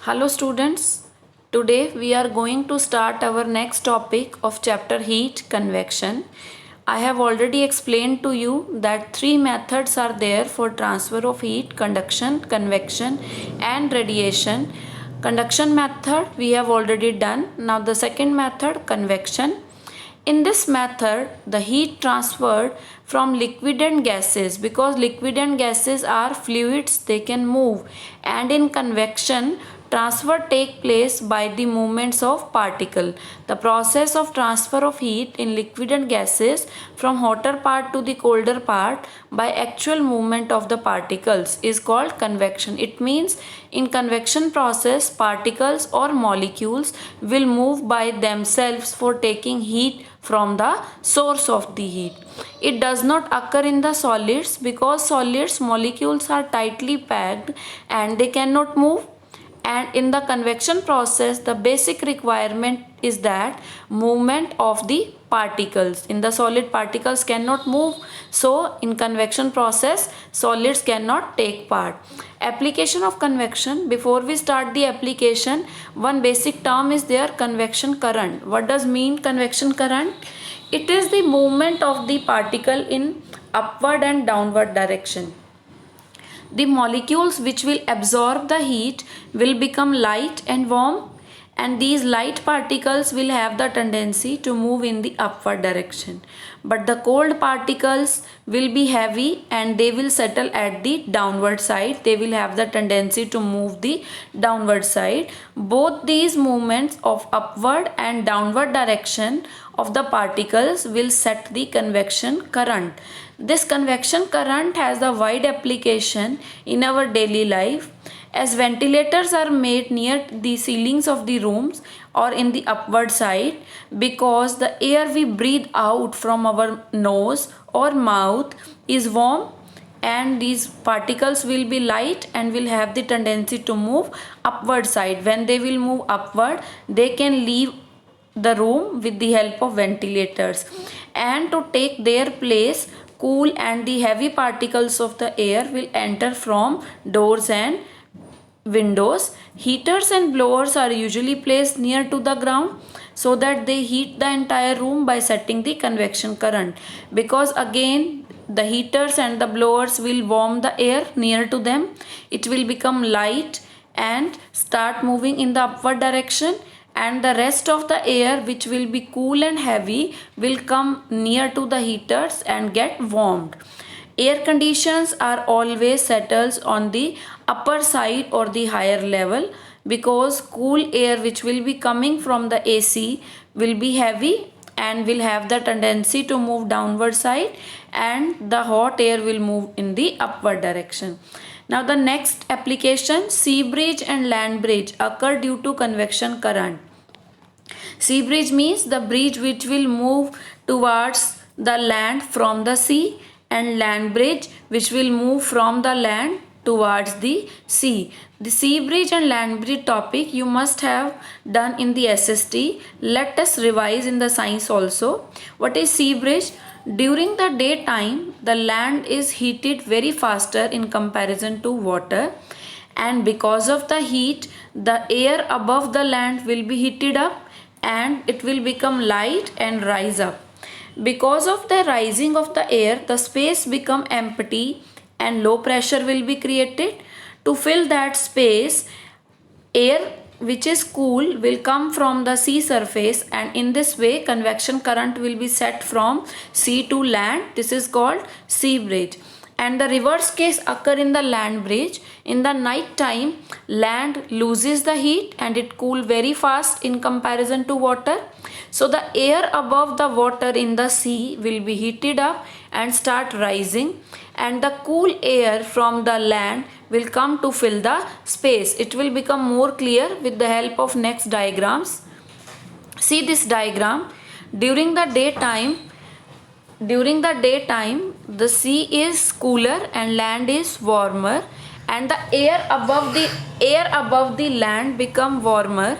Hello students, today we are going to start our next topic of chapter heat convection. I have already explained to you that three methods are there for transfer of heat: conduction, convection and radiation. Conduction method we have already done. Now the second method, convection. In this method, the heat transferred from liquid and gases, because liquid and gases are fluids, they can move, and in convection transfer take place by the movements of particle. The process of transfer of heat in liquid and gases from hotter part to the colder part by actual movement of the particles is called convection. It means in convection process, particles or molecules will move by themselves for taking heat from the source of the heat. It does not occur in the solids, because solids molecules are tightly packed and they cannot move. And in the convection process, the basic requirement is that movement of the particles. In the solid, particles cannot move, so in convection process solids cannot take part. Application of convection. Before we start the application, one basic term is there, convection current. What does mean convection current? It is the movement of the particle in upward and downward direction. The molecules which will absorb the heat will become light and warm, and these light particles will have the tendency to move in the upward direction, but the cold particles will be heavy and they will settle at the downward side. They will have the tendency to move the downward side. Both these movements of upward and downward direction of the particles will set the convection current. This convection current has a wide application in our daily life, as ventilators are made near the ceilings of the rooms or in the upward side, because the air we breathe out from our nose or mouth is warm, and these particles will be light and will have the tendency to move upward side. When they will move upward, they can leave the room with the help of ventilators, and to take their place, cool and the heavy particles of the air will enter from doors and windows. Heaters and blowers are usually placed near to the ground so that they heat the entire room by setting the convection current, because again the heaters and the blowers will warm the air near to them. It will become light and start moving in the upward direction, and the rest of the air which will be cool and heavy will come near to the heaters and get warmed. Air conditions are always settles on the upper side or the higher level, because cool air which will be coming from the AC will be heavy and will have the tendency to move downward side, and the hot air will move in the upward direction. Now the next application, sea bridge and land bridge occur due to convection current. Sea bridge means the bridge which will move towards the land from the sea, and land bridge which will move from the land towards the sea. The sea bridge and land bridge topic you must have done in the SST. Let us revise in the science also. What is sea bridge? During the daytime, the land is heated very faster in comparison to water, and because of the heat, the air above the land will be heated up and it will become light and rise up. Because of the rising of the air, the space become empty and low pressure will be created. To fill that space, air which is cool will come from the sea surface, and in this way convection current will be set from sea to land. This is called sea bridge. And the reverse case occur in the land bridge. In the night time, land loses the heat and it cool very fast in comparison to water. So the air above the water in the sea will be heated up and start rising, and the cool air from the land will come to fill the space. It will become more clear with the help of next diagrams. See this diagram. During the daytime, the sea is cooler and land is warmer, and the air above the land become warmer,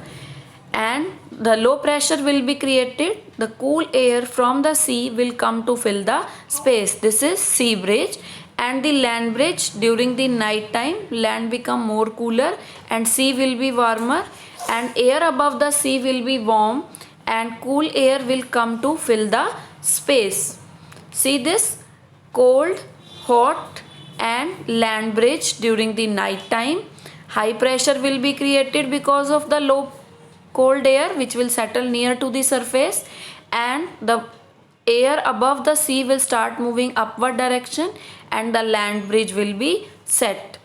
and the low pressure will be created. The cool air from the sea will come to fill the space. This is sea bridge. and the land bridge during the night time land become more cooler and sea will be warmer and air above the sea will be warm and cool air will come to fill the space. See this cold, hot and land bridge during the night time. High pressure will be created because of the low cold air which will settle near to the surface and the air above the sea will start moving upward direction and the land bridge will be set.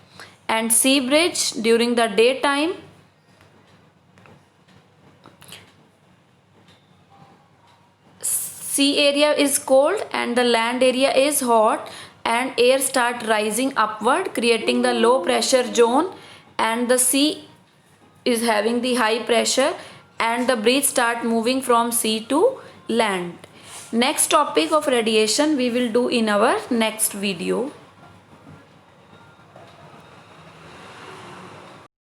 And sea bridge during the daytime, sea area is cold and the land area is hot and air start rising upward creating the low pressure zone and the sea is having the high pressure and the bridge start moving from sea to land. Next topic of radiation we will do in our next video.